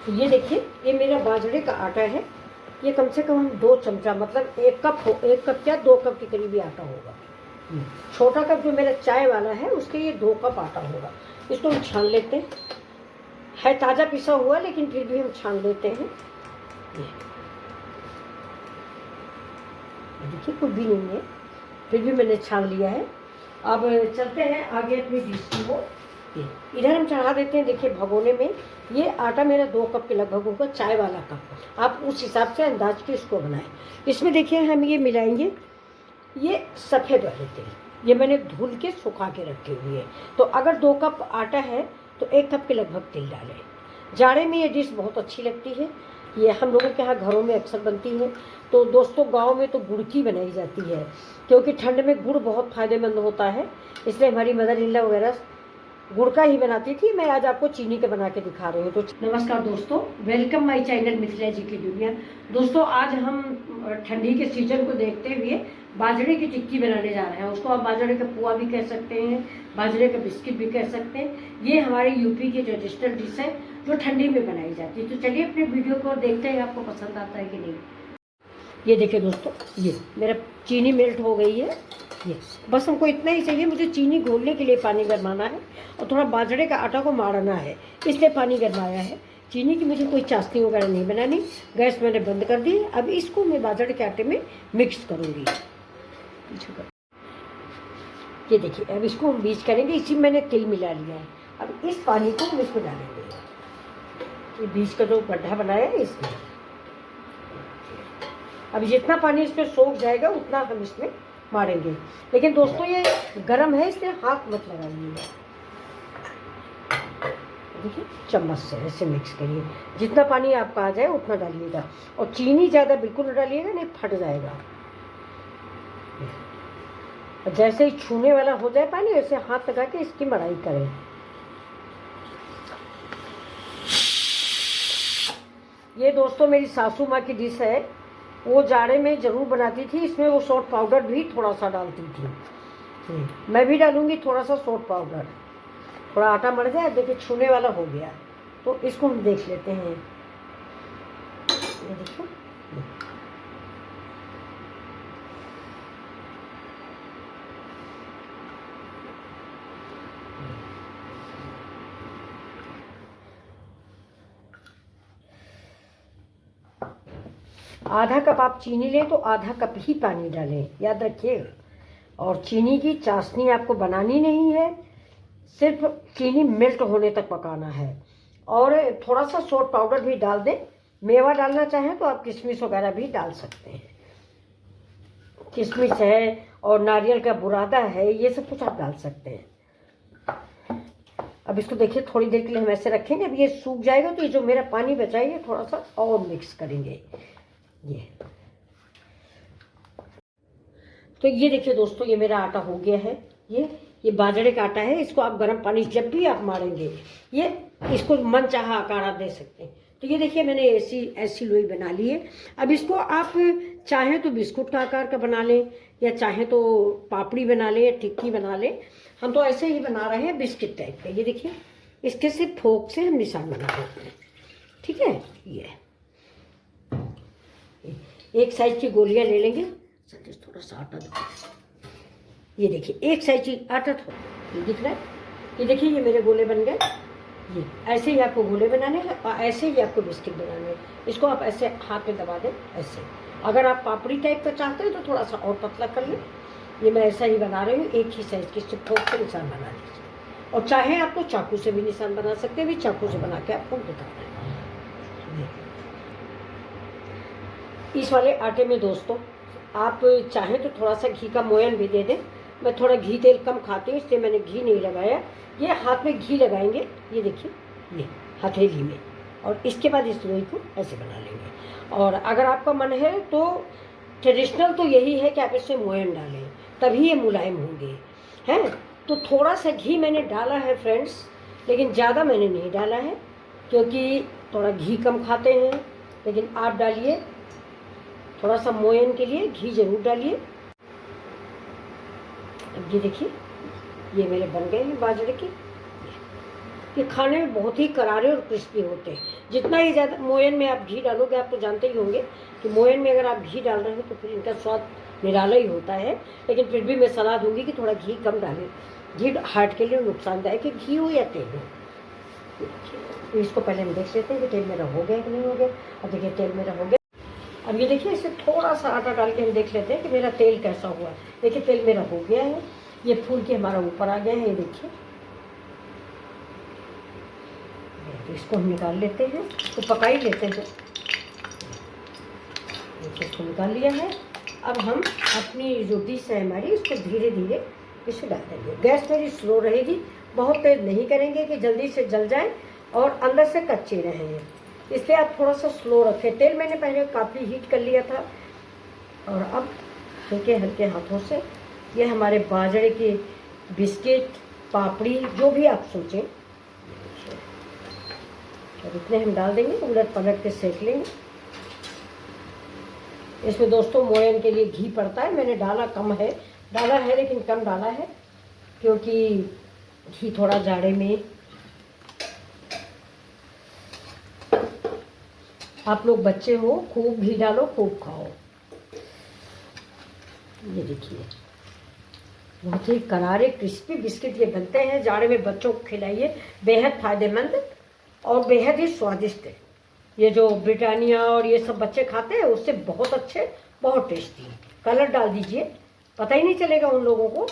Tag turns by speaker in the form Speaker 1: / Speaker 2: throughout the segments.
Speaker 1: तो ये देखिए, ये मेरा बाजरे का आटा है। ये कम से कम 2 चमचा, मतलब 1 कप हो, 1 कप या 2 कप के करीब ही आटा होगा। छोटा कप जो मेरा चाय वाला है उसके ये 2 कप आटा होगा। इसको हम छान लेते हैं। है ताज़ा पिसा हुआ, लेकिन फिर भी हम छान लेते हैं। देखिए कुछ भी नहीं है, फिर भी मैंने छान लिया है। अब चलते हैं आगे अपनी डिश की ओर। इधर हम चढ़ा देते हैं। देखिए भगोने में ये आटा मेरा 2 कप के लगभग होगा, चाय वाला कप। आप उस हिसाब से अंदाज के इसको बनाएं। इसमें देखिए हम ये मिलाएंगे, ये सफ़ेद वाले तेल, ये मैंने धुल के सुखा के रखे हुए हैं। तो अगर 2 कप आटा है तो 1 कप के लगभग तेल डालें। जाड़े में ये डिश बहुत अच्छी लगती है। ये हम लोगों के यहाँ घरों में अक्सर बनती है। तो दोस्तों गांव में तो गुड़ की बनाई जाती है, क्योंकि ठंड में गुड़ बहुत फ़ायदेमंद होता है। इसलिए हमारी मदर इन लॉ वगैरह गुड़ का ही बनाती थी। मैं आज आपको चीनी का बना के दिखा रही हूँ। तो नमस्कार दोस्तों, वेलकम माय चैनल मिथिला जी की दुनिया। दोस्तों आज हम ठंडी के सीजन को देखते हुए बाजरे की टिक्की बनाने जा रहे हैं। उसको आप बाजरे का पुआ भी कह सकते हैं, बाजरे का बिस्किट भी कह सकते हैं। ये हमारे यूपी की ट्रेडिशनल डिश है जो ठंडी में बनाई जाती है। तो चलिए अपने वीडियो को देखते हैं, आपको पसंद आता है कि नहीं। ये देखिए दोस्तों, ये मेरा चीनी मेल्ट हो गई है। ये बस हमको इतना ही चाहिए। मुझे चीनी घोलने के लिए पानी गरमाना है और थोड़ा बाजरे का आटा को मारना है, इसलिए पानी गरमाया है। चीनी की मुझे कोई चाशनी वगैरह नहीं बनानी। गैस मैंने बंद कर दी। अब इसको मैं बाजरे के आटे में मिक्स करूँगी। ये देखिए, अब इसको हम बीच करेंगे। इसी में मैंने तिल मिला लिया है। अब इस पानी को हम इसमें डालेंगे। ये बीच का जो गड्ढा बनाया है इसमें। अब जितना पानी इसमें सोख जाएगा उतना हम इसमें मारेंगे। लेकिन दोस्तों ये गर्म है, इसलिए हाथ मत लगाइएगा। देखिए चम्मच से ऐसे मिक्स करिए। जितना पानी आपका आ जाए उतना डालिएगा, और चीनी ज़्यादा बिल्कुल न डालिएगा, नहीं फट जाएगा। जैसे ही छूने वाला हो जाए पानी, वैसे हाथ लगा के इसकी मड़ाई करें। ये दोस्तों मेरी सासू माँ की डिश है। वो जाड़े में ज़रूर बनाती थी। इसमें वो सॉल्ट पाउडर भी थोड़ा सा डालती थी। मैं भी डालूँगी थोड़ा सा सॉल्ट पाउडर। थोड़ा आटा मर जाए। देखिए छूने वाला हो गया, तो इसको हम देख लेते हैं। ये देखो, आधा कप आप चीनी लें तो आधा कप ही पानी डालें, याद रखिए। और चीनी की चाशनी आपको बनानी नहीं है, सिर्फ चीनी मेल्ट होने तक पकाना है। और थोड़ा सा सॉल्ट पाउडर भी डाल दें। मेवा डालना चाहें तो आप किशमिश वगैरह भी डाल सकते हैं। किशमिश है और नारियल का बुरादा है, ये सब कुछ आप डाल सकते हैं। अब इसको देखिए थोड़ी देर के लिए हम ऐसे रखेंगे। अब ये सूख जाएगा तो ये जो मेरा पानी बचा है थोड़ा सा और मिक्स करेंगे। तो ये देखिए दोस्तों, ये मेरा आटा हो गया है। ये बाजरे का आटा है। इसको आप गर्म पानी जब भी आप मारेंगे, ये इसको मन चाहा आकार आप दे सकते हैं। तो ये देखिए मैंने ऐसी लोई बना ली है। अब इसको आप चाहें तो बिस्कुट का आकार का बना लें, या चाहें तो पापड़ी बना लें, या टिक्की बना लें। हम तो ऐसे ही बना रहे हैं, बिस्किट टाइप का। ये देखिए, इसके सिर्फ फोक से हम निशान बना देते हैं। ठीक है, ये एक साइज की गोलियां ले लेंगे। थोड़ा सा आटा दो। ये देखिए एक साइज की आटा थोड़ा दिख रहा है। ये देखिए ये मेरे गोले बन गए। ये ऐसे ही आपको गोले बनाने हैं और ऐसे ही आपको बिस्किट बनाने हैं। इसको आप ऐसे हाथ में दबा दें ऐसे। अगर आप पापड़ी टाइप का चाहते हैं तो थोड़ा सा और पतला कर लें। ये मैं ऐसा ही बना रही हूँ, एक ही साइज की। फोक से निशान बना लीजिए, और चाहे आप तो चाकू से भी निशान बना सकते हैं। भी चाकू से बना के आपको दिखा रहे हैं। इस वाले आटे में दोस्तों आप चाहें तो थोड़ा सा घी का मोयन भी दे दें। मैं थोड़ा घी तेल कम खाती हूँ, इसलिए मैंने घी नहीं लगाया। ये हाथ में घी लगाएंगे। ये देखिए, ये हथेली में, और इसके बाद इस लोई को ऐसे बना लेंगे। और अगर आपका मन है तो ट्रेडिशनल तो यही है कि आप इसमें मोयन डालें, तभी ये मुलायम होंगे। हैं तो थोड़ा सा घी मैंने डाला है फ्रेंड्स, लेकिन ज़्यादा मैंने नहीं डाला है, क्योंकि थोड़ा घी कम खाते हैं। लेकिन आप डालिए थोड़ा सा मोयन के लिए घी जरूर डालिए। अब ये देखिए, ये मेरे बन गए हैं बाजरे के। ये खाने में बहुत ही करारे और क्रिस्पी होते हैं। जितना ही ज़्यादा मोयन में आप घी डालोगे, आप तो जानते ही होंगे कि मोयन में अगर आप घी डाल रहे हो तो फिर इनका स्वाद निराला ही होता है। लेकिन फिर भी मैं सलाह दूंगी कि थोड़ा घी कम डालें। घी हार्ट के लिए नुकसानदायक है, घी हो या तेल हो। तो इसको पहले हम देख लेते हैं कि तेल मेरा हो गया कि नहीं हो गया। अब देखिए तेल मेरा हो गया। अब ये देखिए इसे थोड़ा सा आटा डाल के हम देख लेते हैं कि मेरा तेल कैसा हुआ है। देखिए तेल मेरा हो गया है, ये फूल के हमारा ऊपर आ गया है। ये देखिए, तो इसको हम निकाल लेते हैं, तो पका ही लेते हैं। इसको निकाल लिया है। अब हम अपनी जो डिश है हमारी, इसको धीरे धीरे इसे डाल देंगे। गैस मेरी स्लो रहेगी, बहुत तेज नहीं करेंगे कि जल्दी से जल जाए और अंदर से कच्चे रहेंगे, इसलिए आप थोड़ा सा स्लो रखें। तेल मैंने पहले काफ़ी हीट कर लिया था और अब हल्के हल्के हाथों से ये हमारे बाजरे के बिस्किट, पापड़ी, जो भी आप सोचें, और इतने हम डाल देंगे, उलट पलट के सेक लेंगे। इसमें दोस्तों मोयन के लिए घी पड़ता है, मैंने डाला कम है, डाला है लेकिन कम डाला है, क्योंकि घी थोड़ा जाड़े में, आप लोग बच्चे हो, खूब घी डालो, खूब खाओ। ये देखिए बहुत ही करारे क्रिस्पी बिस्किट ये बनते हैं। जाड़े में बच्चों को खिलाइए, बेहद फायदेमंद और बेहद ही स्वादिष्ट है। ये जो ब्रिटानिया और ये सब बच्चे खाते हैं उससे बहुत अच्छे, बहुत टेस्टी है। कलर डाल दीजिए, पता ही नहीं चलेगा उन लोगों को।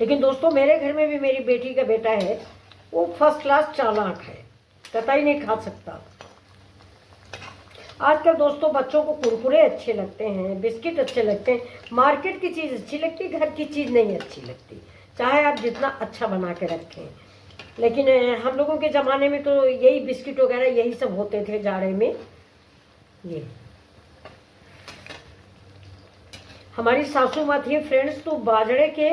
Speaker 1: लेकिन दोस्तों मेरे घर में भी मेरी बेटी का बेटा है, वो फर्स्ट क्लास चालाक है, कतई नहीं खा सकता। आजकल दोस्तों बच्चों को कुरकुरे अच्छे लगते हैं, बिस्किट अच्छे लगते हैं, मार्केट की चीज़ अच्छी लगती, घर की चीज़ नहीं अच्छी लगती, चाहे आप जितना अच्छा बना के रखें। लेकिन हम लोगों के ज़माने में तो यही बिस्किट वगैरह यही सब होते थे जाड़े में। ये हमारी सासू माँ थी फ्रेंड्स, तो बाजरे के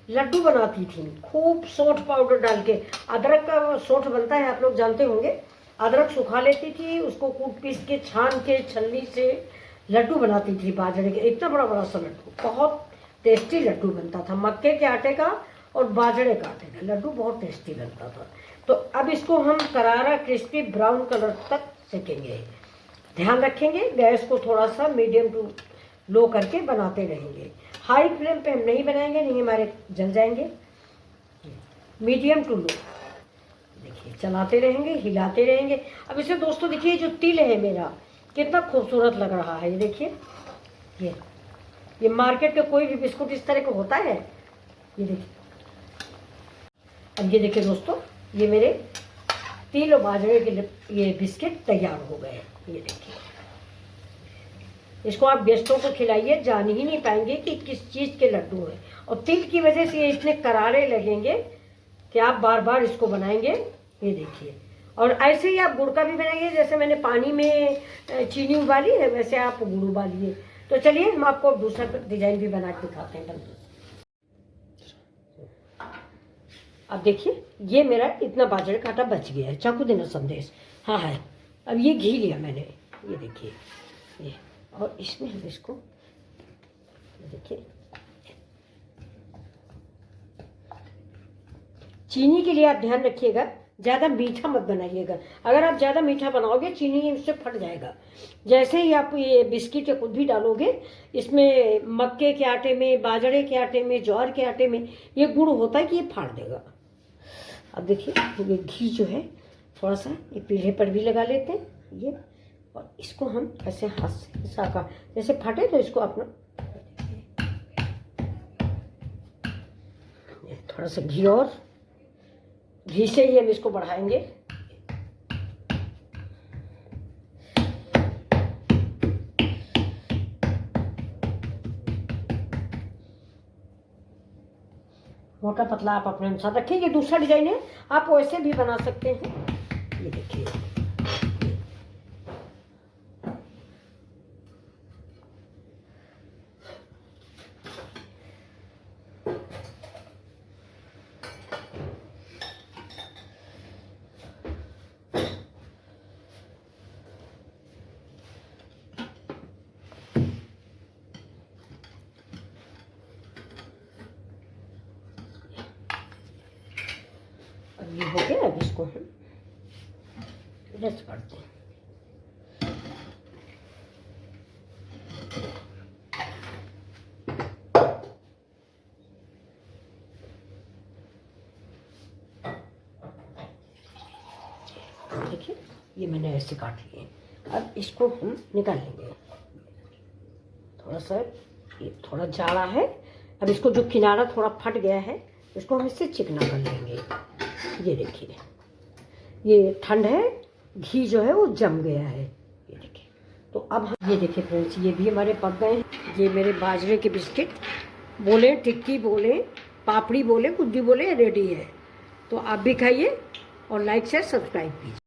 Speaker 1: लड्डू बनाती थी, खूब सौंठ पाउडर डाल के। अदरक का सौंठ बनता है, आप लोग जानते होंगे। अदरक सुखा लेती थी, उसको कूट पीस के छान के छलनी से लड्डू बनाती थी बाजरे के, इतना बड़ा बड़ा सा लड्डू, बहुत टेस्टी लड्डू बनता था। मक्के के आटे का और बाजरे का आटे का लड्डू बहुत टेस्टी बनता था। तो अब इसको हम करारा क्रिस्पी ब्राउन कलर तक सेकेंगे। ध्यान रखेंगे गैस को थोड़ा सा मीडियम टू लो करके बनाते रहेंगे। हाई फ्लेम पे हम नहीं बनाएंगे, नहीं हमारे जल जाएंगे। मीडियम टू लो, देखिए चलाते रहेंगे, हिलाते रहेंगे। अब इसे दोस्तों देखिए जो तिल है मेरा कितना खूबसूरत लग रहा है। ये देखिए, ये मार्केट का कोई भी बिस्कुट इस तरह का होता है। ये देखिए, अब ये देखिए दोस्तों, ये मेरे तिल और बाजरे के ये बिस्किट तैयार हो गए। ये देखिए, इसको आप गेस्टों को खिलाइए, जान ही नहीं पाएंगे कि किस चीज़ के लड्डू हैं। और तिल की वजह से ये इतने करारे लगेंगे कि आप बार बार इसको बनाएंगे। ये देखिए, और ऐसे ही आप गुड़ का भी बनाइए, जैसे मैंने पानी में चीनी उबाली है वैसे आप गुड़ उबालिए। तो चलिए हम आपको दूसरा डिजाइन भी बना के दिखाते हैं। अब देखिए ये मेरा इतना बाजरे का आटा बच गया है, चाकू देना संदेश, हाँ है। अब ये घी लिया मैंने, ये देखिए ये, और इसमें हम इसको देखिए, चीनी के लिए आप ध्यान रखिएगा, ज़्यादा मीठा मत बनाइएगा। अगर आप ज़्यादा मीठा बनाओगे चीनी उससे फट जाएगा। जैसे ही आप ये बिस्किट या कुछ भी डालोगे इसमें, मक्के के आटे में, बाजरे के आटे में, ज्वार के आटे में ये गुड़ होता है कि ये फाड़ देगा। अब देखिए ये घी जो है थोड़ा सा ये पीढ़े पर भी लगा लेते हैं ये, और इसको हम ऐसे हाथ से साका, जैसे फटे तो इसको अपना थोड़ा सा घी, और घी से ही हम इसको बढ़ाएंगे। मोटा पतला आप अपने अनुसार रखें। ये दूसरा डिजाइन है, आप वैसे भी बना सकते हैं। ये देखिए, इसको हम रेस्ट करते हैं। देखिए ये मैंने ऐसे काट लिए। अब इसको हम निकाल लेंगे। थोड़ा सा ये थोड़ा जाड़ा है। अब इसको जो किनारा थोड़ा फट गया है इसको हम इससे चिकना कर लेंगे। ये देखिए ये ठंड है, घी जो है वो जम गया है। ये देखिए, तो अब हम ये देखिए फ्रेंड्स, ये भी हमारे पक गए हैं। ये मेरे बाजरे के बिस्किट बोले, टिक्की बोले, पापड़ी बोले, कुछ भी बोले, रेडी है। तो आप भी खाइए और लाइक शेयर सब्सक्राइब कीजिए।